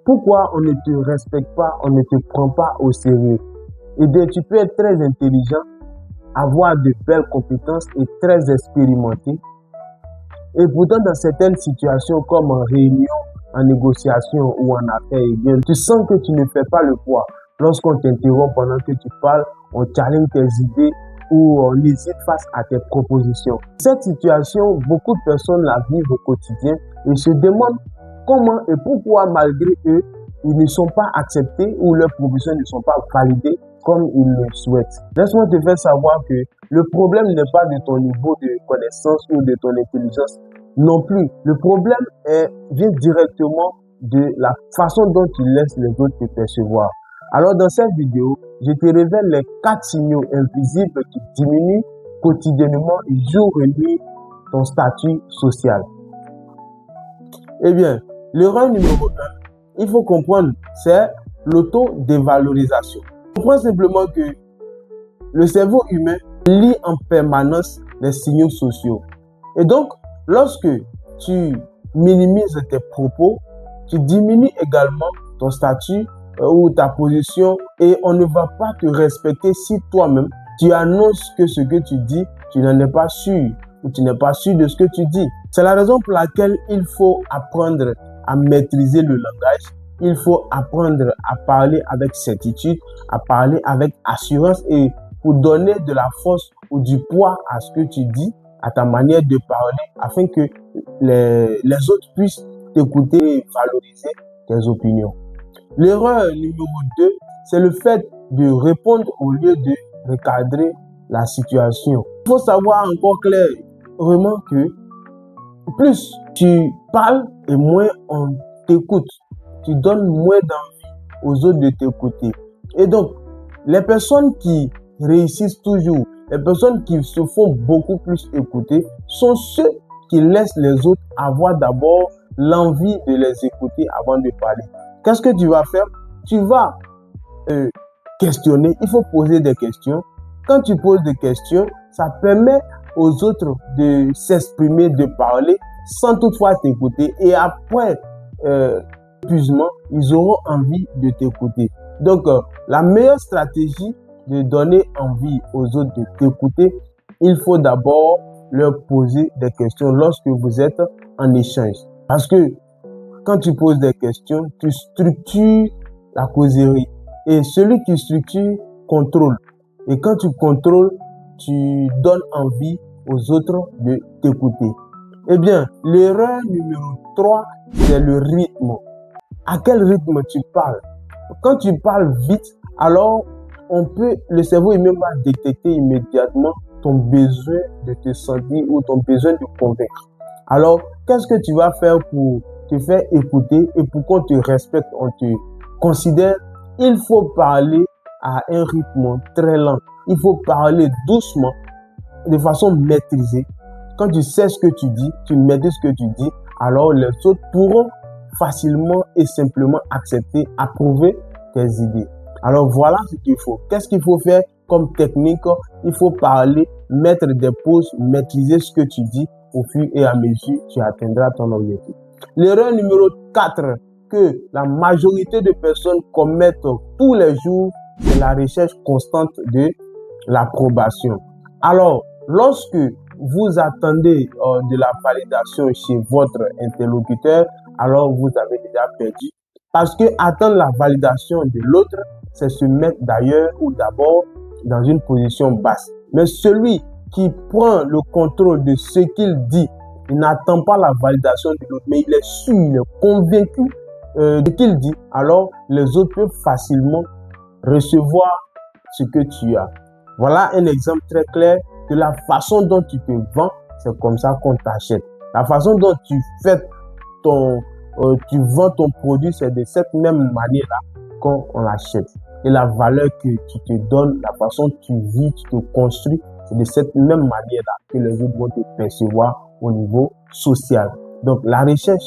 Pourquoi on ne te respecte pas, on ne te prend pas au sérieux? Eh bien, tu peux être très intelligent, avoir de belles compétences et très expérimenté. Et pourtant, dans certaines situations, comme en réunion, en négociation ou en affaires, eh bien, tu sens que tu ne fais pas le poids. Lorsqu'on t'interrompt pendant que tu parles, on challenge tes idées ou on hésite face à tes propositions. Cette situation, beaucoup de personnes la vivent au quotidien et se demandent comment et pourquoi, malgré eux, ils ne sont pas acceptés ou leurs propositions ne sont pas validées comme ils le souhaitent. Laisse-moi te faire savoir que le problème n'est pas de ton niveau de connaissance ou de ton intelligence non plus. Le problème vient directement de la façon dont tu laisses les autres te percevoir. Alors dans cette vidéo, je te révèle les 4 signaux invisibles qui diminuent quotidiennement et jour et nuit ton statut social. Eh bien, l'erreur numéro 1, il faut comprendre, c'est l'auto-dévalorisation. Comprends simplement que le cerveau humain lit en permanence les signaux sociaux. Et donc, lorsque tu minimises tes propos, tu diminues également ton statut ou ta position et on ne va pas te respecter si toi-même, tu annonces que ce que tu dis, tu n'en es pas sûr ou tu n'es pas sûr de ce que tu dis. C'est la raison pour laquelle il faut apprendre à maîtriser le langage. Il faut apprendre à parler avec certitude, à parler avec assurance et pour donner de la force ou du poids à ce que tu dis, à ta manière de parler, afin que les autres puissent t'écouter et valoriser tes opinions. L'erreur numéro 2, c'est le fait de répondre au lieu de recadrer la situation. Il faut savoir encore clairement que plus tu parles et moins on t'écoute. Tu donnes moins d'envie aux autres de t'écouter. Et donc, les personnes qui réussissent toujours, les personnes qui se font beaucoup plus écouter, sont ceux qui laissent les autres avoir d'abord l'envie de les écouter avant de parler. Qu'est-ce que tu vas faire? Tu vas questionner, il faut poser des questions. Quand tu poses des questions, ça permet aux autres de s'exprimer, de parler, sans toutefois t'écouter. Et après épuisement, ils auront envie de t'écouter. Donc, la meilleure stratégie de donner envie aux autres de t'écouter, il faut d'abord leur poser des questions lorsque vous êtes en échange. Parce que quand tu poses des questions, tu structures la causerie. Et celui qui structure contrôle. Et quand tu contrôles, tu donnes envie aux autres de t'écouter. Eh bien, l'erreur numéro 3, c'est le rythme. À quel rythme tu parles? Quand tu parles vite, alors le cerveau humain va détecter immédiatement ton besoin de te sentir ou ton besoin de convaincre. Alors, qu'est-ce que tu vas faire pour te faire écouter et pour qu'on te respecte, on te considère? Il faut parler à un rythme très lent. Il faut parler doucement, de façon maîtrisée. Quand tu sais ce que tu dis, tu maîtrises ce que tu dis, alors les autres pourront facilement et simplement accepter, approuver tes idées. Alors voilà ce qu'il faut. Qu'est-ce qu'il faut faire comme technique? Il faut parler, mettre des pauses, maîtriser ce que tu dis. Au fur et à mesure, tu atteindras ton objectif. L'erreur numéro 4 que la majorité de personnes commettent tous les jours, c'est la recherche constante de l'approbation. Alors, lorsque vous attendez de la validation chez votre interlocuteur, alors vous avez déjà perdu. Parce que attendre la validation de l'autre, c'est se mettre d'ailleurs ou d'abord dans une position basse. Mais celui qui prend le contrôle de ce qu'il dit, il n'attend pas la validation de l'autre, mais il est sûr, il est convaincu de ce qu'il dit, alors les autres peuvent facilement recevoir ce que tu as. Voilà un exemple très clair de la façon dont tu te vends, c'est comme ça qu'on t'achète. La façon dont tu vends ton produit, c'est de cette même manière-là qu'on l'achète. Et la valeur que tu te donnes, la façon dont tu vis, tu te construis, c'est de cette même manière-là que les autres vont te percevoir au niveau social. Donc, la recherche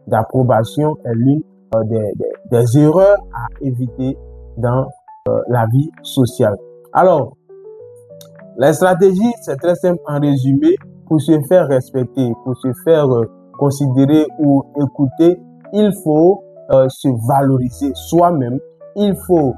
d'approbation est l'une des erreurs à éviter dans la vie sociale. Alors, la stratégie, c'est très simple en résumé. Pour se faire respecter, pour se faire considérer ou écouter, il faut se valoriser soi-même. Il faut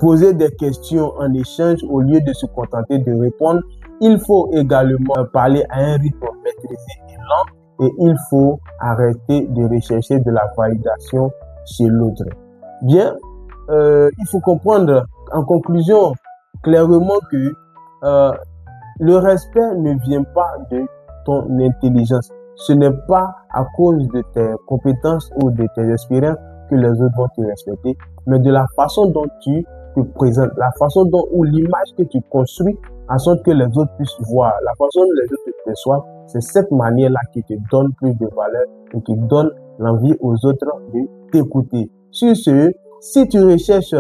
poser des questions en échange au lieu de se contenter de répondre. Il faut également parler à un rythme maîtrisé et lent, et il faut arrêter de rechercher de la validation chez l'autre. Bien, il faut comprendre en conclusion clairement que le respect ne vient pas de ton intelligence. Ce n'est pas à cause de tes compétences ou de tes expériences que les autres vont te respecter, mais de la façon dont tu te présentes, la façon dont ou l'image que tu construis, en sorte que les autres puissent voir, la façon dont les autres te perçoivent. C'est cette manière-là qui te donne plus de valeur et qui donne l'envie aux autres de t'écouter. Sur ce, si tu recherches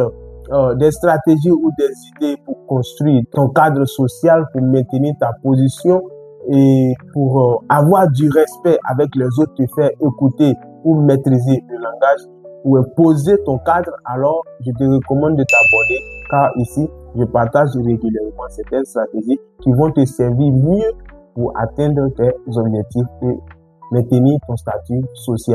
des stratégies ou des idées pour construire ton cadre social, pour maintenir ta position et pour avoir du respect avec les autres, te faire écouter ou maîtriser le langage ou poser ton cadre, alors je te recommande de t'abonner, car ici, je partage régulièrement certaines stratégies qui vont te servir mieux pour atteindre tes objectifs et maintenir ton statut social.